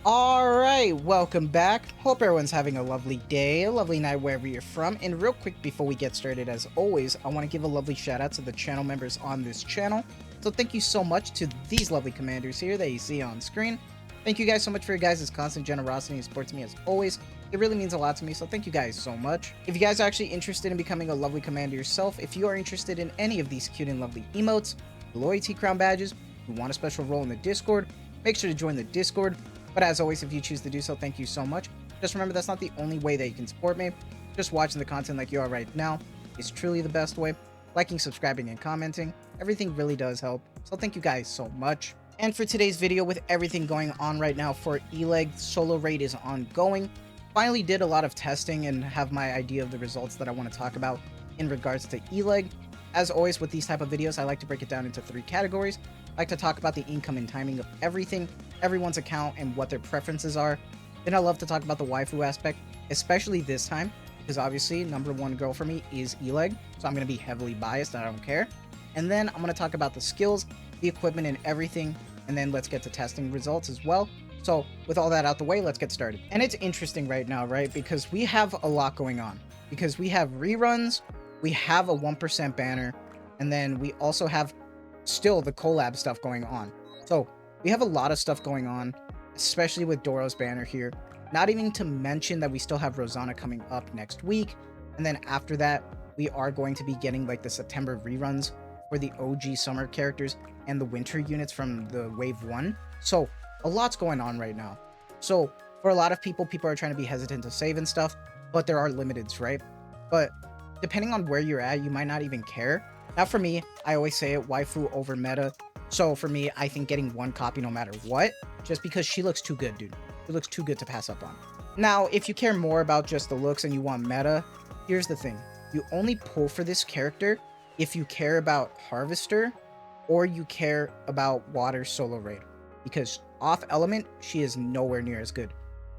Alright, welcome back. Hope everyone's having a lovely day, a lovely night wherever you're from. And real quick before we get started, as always, I want to give a lovely shout out to the channel members on this channel. So thank you so much to these lovely commanders here that you see on screen. Thank you guys so much for your guys' constant generosity and support to me as always. It really means a lot to me, so thank you guys so much. If you guys are actually interested in becoming a lovely commander yourself, if you are interested in any of these cute and lovely emotes, loyalty crown badges, you want a special role in the Discord, make sure to join the Discord. But as always, if you choose to do so, thank you so much. Just remember, that's not the only way that you can support me. Just watching the content like you are right now is truly the best way. Liking, subscribing, and commenting, everything really does help. So thank you guys so much. And for today's video, with everything going on right now for Elegg, solo raid is ongoing. Finally did a lot of testing and have my idea of the results that I want to talk about in regards to Elegg. As always, with these type of videos, I like to break it down into 3 categories. I like to talk about the income and timing of everything, everyone's account, and what their preferences are. Then I love to talk about the waifu aspect, especially this time, because obviously #1 girl for me is Elegg, so I'm going to be heavily biased, I don't care. And then I'm going to talk about the skills, the equipment, and everything, and then let's get to testing results as well. So with all that out the way, let's get started. And it's interesting right now, right? Because we have a lot going on. Because we have reruns, we have a 1% banner, and then we also have still the collab stuff going on. So we have a lot of stuff going on, especially with Doro's banner here. Not even to mention that we still have Rosanna coming up next week. And then after that, we are going to be getting like the September reruns for the OG summer characters and the winter units from the wave 1. So a lot's going on right now. So for a lot of people are trying to be hesitant to save and stuff, but there are limiteds, right? But depending on where you're at, you might not even care. Now for me, I always say it, waifu over meta. So for me, I think getting 1 copy no matter what, just because she looks too good, dude. She looks too good to pass up on. Now, if you care more about just the looks and you want meta, here's the thing. You only pull for this character if you care about Harvester or you care about Water Solo Raid. Because off element, she is nowhere near as good.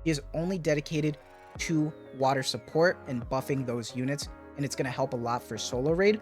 She is only dedicated to water support and buffing those units, and it's going to help a lot for Solo Raid.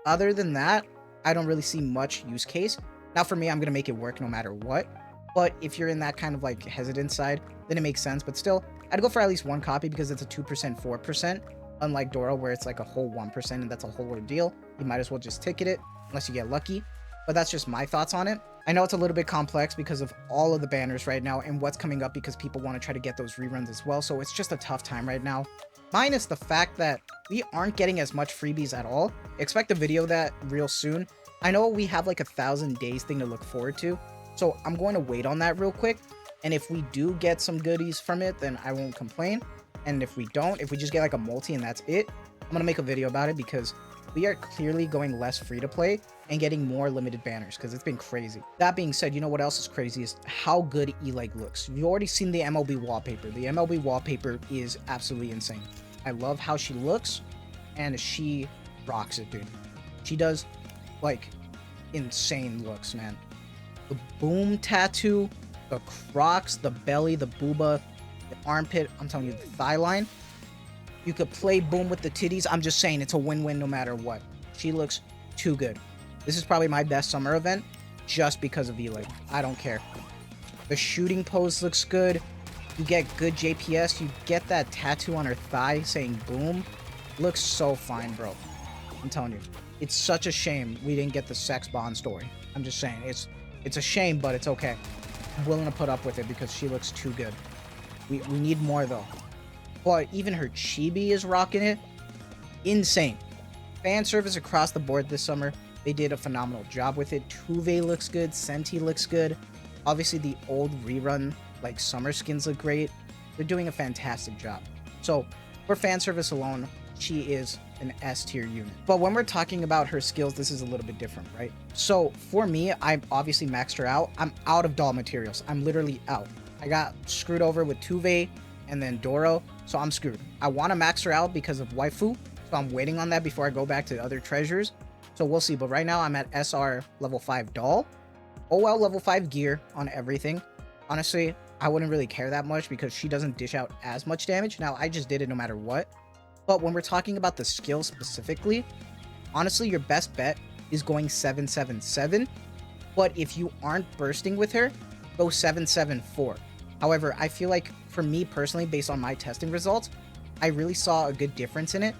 Other than that, I don't really see much use case. Now for me, I'm going to make it work no matter what. But if you're in that kind of like hesitant side, then it makes sense. But still, I'd go for at least 1 copy because it's a 2%, 4%. Unlike Doro, where it's like a whole 1% and that's a whole ordeal. You might as well just ticket it unless you get lucky. But that's just my thoughts on it. I know it's a little bit complex because of all of the banners right now and what's coming up because people want to try to get those reruns as well. So it's just a tough time right now. Minus the fact that we aren't getting as much freebies at all. Expect a video of that real soon. I know we have like a 1,000 days thing to look forward to, so I'm going to wait on that real quick. And if we do get some goodies from it, then I won't complain. And if we don't, if we just get like a multi and that's it, I'm going to make a video about it because we are clearly going less free to play and getting more limited banners because it's been crazy. That being said, you know what else is crazy is how good Elegg looks. You've already seen the MLB wallpaper. The MLB wallpaper is absolutely insane. I love how she looks and she rocks it, dude. She does like insane looks, man. The boom tattoo, the Crocs, the belly, the booba, the armpit, I'm telling you, the thigh line. You could play boom with the titties. I'm just saying it's a win-win no matter what. She looks too good. This is probably my best summer event just because of Elegg. I don't care. The shooting pose looks good. You get good JPS. You get that tattoo on her thigh saying boom. Looks so fine, bro. I'm telling you. It's such a shame we didn't get the sex bond story. I'm just saying. It's a shame, but it's okay. I'm willing to put up with it because she looks too good. We need more, though. But even her chibi is rocking it. Insane. Fan service across the board this summer. They did a phenomenal job with it. Tuve looks good. Senti looks good. Obviously, the old rerun, like, summer skins look great. They're doing a fantastic job. So, for fan service alone, she is an S-tier unit. But when we're talking about her skills, this is a little bit different, right? So, for me, I've obviously maxed her out. I'm out of doll materials. I'm literally out. I got screwed over with Tuve and then Doro, so I'm screwed. I want to max her out because of waifu, so I'm waiting on that before I go back to other treasures. So we'll see, but right now I'm at SR level 5 doll, OL level 5 gear on everything. Honestly, I wouldn't really care that much because she doesn't dish out as much damage. Now, I just did it no matter what. But when we're talking about the skill specifically, honestly, your best bet is going 777. But if you aren't bursting with her, go 774. However, I feel like for me personally, based on my testing results, I really saw a good difference in it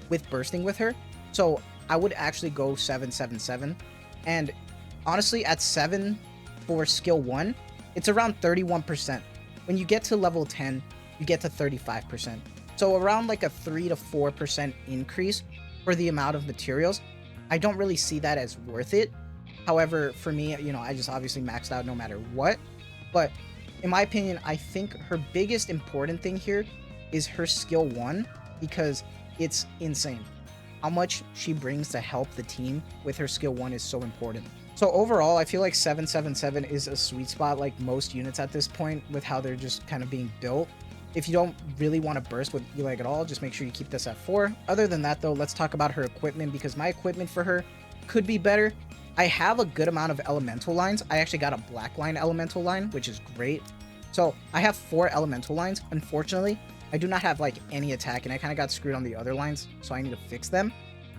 with bursting with her. So I would actually go 777. And honestly, at 7 for skill 1, it's around 31%. When you get to level 10, you get to 35%. So around like a 3 to 4% increase for the amount of materials. I don't really see that as worth it. However, for me, you know, I just obviously maxed out no matter what. But in my opinion, I think her biggest important thing here is her skill 1, because it's insane. How much she brings to help the team with her skill 1 is so important. So overall, I feel like 777 is a sweet spot like most units at this point with how they're just kind of being built. If you don't really want to burst with Elegg at all, just make sure you keep this at 4. Other than that though, let's talk about her equipment, because my equipment for her could be better. I have a good amount of elemental lines. I actually got a black line elemental line, which is great. So I have 4 elemental lines. Unfortunately, I do not have like any attack, and I kind of got screwed on the other lines, so I need to fix them.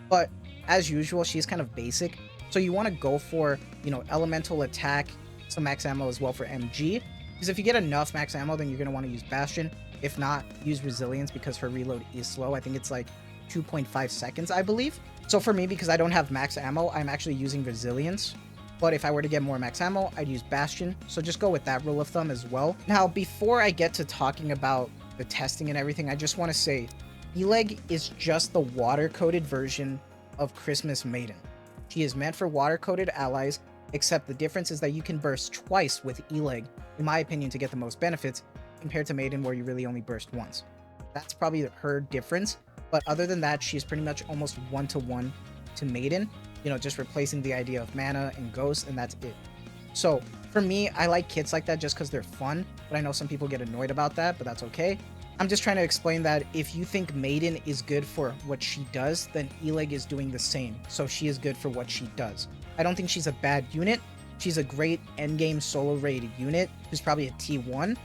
But as usual, she's kind of basic. So you want to go for, you know, elemental attack, some max ammo as well for MG. Because if you get enough max ammo, then you're going to want to use Bastion. If not, use Resilience, because her reload is slow. I think it's like 2.5 seconds, I believe. So for me, because I don't have max ammo, I'm actually using Resilience. But if I were to get more max ammo, I'd use Bastion. So just go with that rule of thumb as well. Now, before I get to talking about the testing and everything, I just want to say Elegg is just the water-coated version of Christmas Maiden. She is meant for water-coated allies, except the difference is that you can burst twice with Elegg, in my opinion, to get the most benefits, compared to Maiden where you really only burst once. That's probably her difference, but other than that, she's pretty much almost 1-to-1 to Maiden, you know, just replacing the idea of mana and ghost, and that's it. So for me, I like kits like that just because they're fun, but I know some people get annoyed about that, but that's okay. I'm just trying to explain that if you think Maiden is good for what she does, then Elegg is doing the same, so she is good for what she does. I don't think she's a bad unit. She's a great endgame solo raid unit who's probably a T1,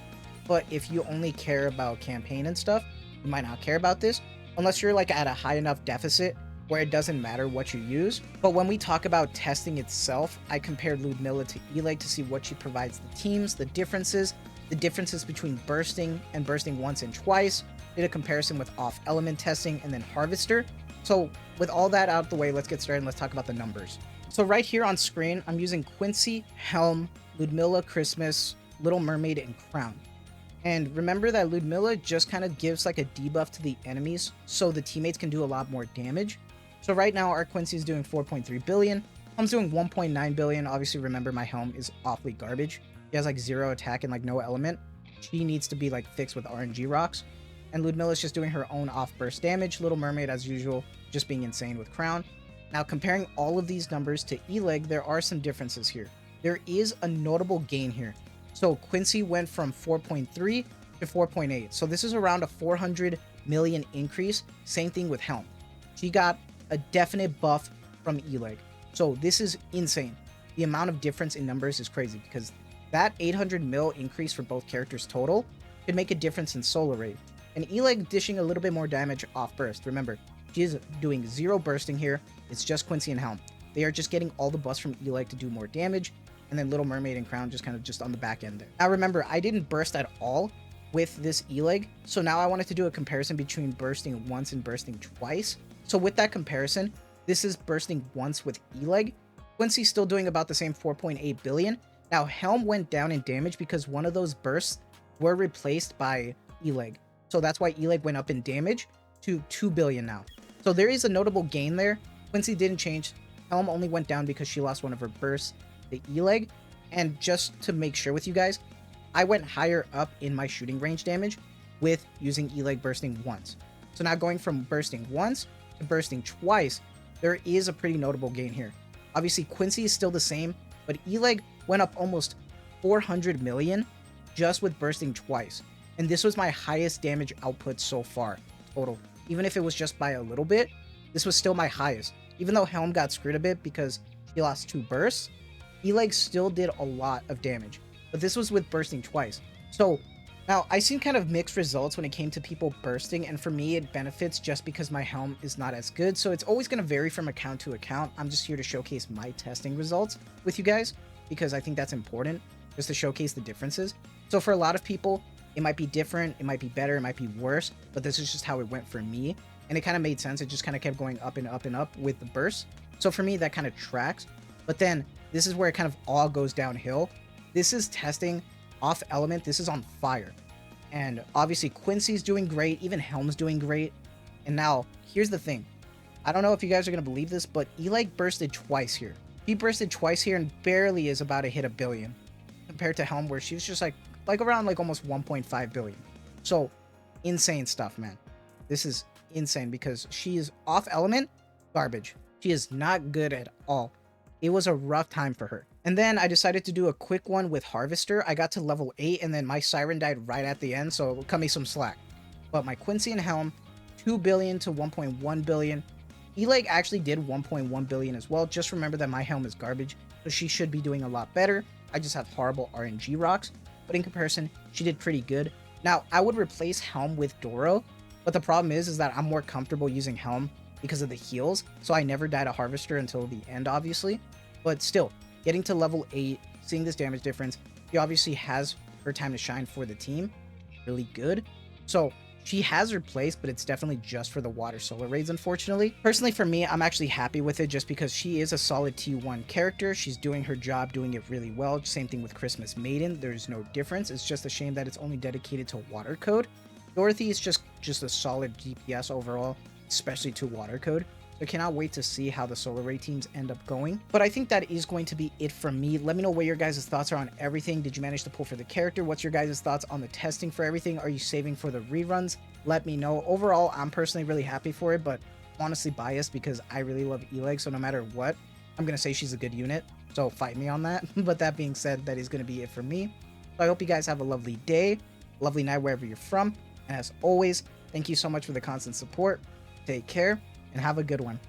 but if you only care about campaign and stuff, you might not care about this, unless you're like at a high enough deficit where it doesn't matter what you use. But when we talk about testing itself, I compared Ludmilla to Elegg to see what she provides the teams, the differences between bursting and bursting once and twice, did a comparison with off element testing, and then harvester. So with all that out of the way, let's get started and let's talk about the numbers. So right here on screen, I'm using Quincy, Helm, Ludmilla, Christmas, Little Mermaid, and Crown. And remember that Ludmilla just kind of gives like a debuff to the enemies, so the teammates can do a lot more damage. So right now our Quincy is doing 4.3 billion. Helm's doing 1.9 billion. Obviously, remember my Helm is awfully garbage. He has like 0 attack and like no element. She needs to be like fixed with RNG rocks. And Ludmilla's just doing her own off burst damage. Little Mermaid, as usual, just being insane with Crown. Now, comparing all of these numbers to Elegg, there are some differences here. There is a notable gain here. So Quincy went from 4.3 to 4.8. So this is around a 400 million increase. Same thing with Helm. She got a definite buff from Elegg. So this is insane. The amount of difference in numbers is crazy, because that 800 mil increase for both characters total could make a difference in solo rate. And Elegg dishing a little bit more damage off burst. Remember, she is doing 0 bursting here. It's just Quincy and Helm. They are just getting all the buffs from Elegg to do more damage. And then Little Mermaid and Crown just kind of just on the back end there. Now remember, I didn't burst at all with this Elegg. So now I wanted to do a comparison between bursting once and bursting twice. So with that comparison, this is bursting once with Elegg. Quincy's still doing about the same 4.8 billion. Now Helm went down in damage because one of those bursts were replaced by Elegg. So that's why Elegg went up in damage to 2 billion now. So there is a notable gain there. Quincy didn't change. Helm only went down because she lost one of her bursts to Elegg. And just to make sure with you guys, I went higher up in my shooting range damage with using Elegg bursting once. So now going from bursting once to bursting twice, there is a pretty notable gain here. Obviously, Quincy is still the same, but Elegg went up almost 400 million just with bursting twice. And this was my highest damage output so far, total. Even if it was just by a little bit, this was still my highest. Even though Helm got screwed a bit because he lost 2 bursts, Elegg still did a lot of damage. But this was with bursting twice. So now I seen kind of mixed results when it came to people bursting, and for me it benefits just because my Helm is not as good. So it's always going to vary from account to account. I'm just here to showcase my testing results with you guys, because I think that's important. just to showcase the differences. So for a lot of people, it might be different, it might be better, it might be worse, but this is just how it went for me. And it kind of made sense. It just kind of kept going up and up and up with the burst. So for me, that kind of tracks. But then this is where it kind of all goes downhill. This is testing off element. This is on fire. And obviously Quincy's doing great. Even Helm's doing great. And now here's the thing. I don't know if you guys are going to believe this, but Elegg bursted twice here. He bursted twice here and barely is about to hit 1 billion. Compared to Helm, where she was just like around like almost 1.5 billion. So insane stuff, man. This is insane because she is off element garbage. She is not good at all. It was a rough time for her. And then I decided to do a quick one with Harvester. I got to level 8 and then my Siren died right at the end, so cut me some slack. But my Quincy and Helm, 2 billion to 1.1 billion. Elegg actually did 1.1 billion as well. Just remember that my Helm is garbage, so she should be doing a lot better. I just have horrible RNG rocks, but in comparison, she did pretty good. Now, I would replace Helm with Doro, but the problem is that I'm more comfortable using Helm because of the heals, so I never died a Harvester until the end, obviously. But still, getting to level 8, seeing this damage difference, she obviously has her time to shine for the team. Really good. So she has her place, but it's definitely just for the water solar raids, unfortunately. Personally, for me, I'm actually happy with it just because she is a solid T1 character. She's doing her job, doing it really well. Same thing with Christmas Maiden. There's no difference. It's just a shame that it's only dedicated to water code. Dorothy is just a solid DPS overall, especially to water code. So I cannot wait to see how the solar raid teams end up going. But I think that is going to be it from me. Let me know what your guys' thoughts are on everything. Did you manage to pull for the character? What's your guys' thoughts on the testing for everything? Are you saving for the reruns? Let me know. Overall, I'm personally really happy for it, but honestly biased because I really love Elegg. So no matter what, I'm going to say she's a good unit. So fight me on that. But that being said, that is going to be it for me. So I hope you guys have a lovely day, lovely night wherever you're from. And as always, thank you so much for the constant support. Take care and have a good one.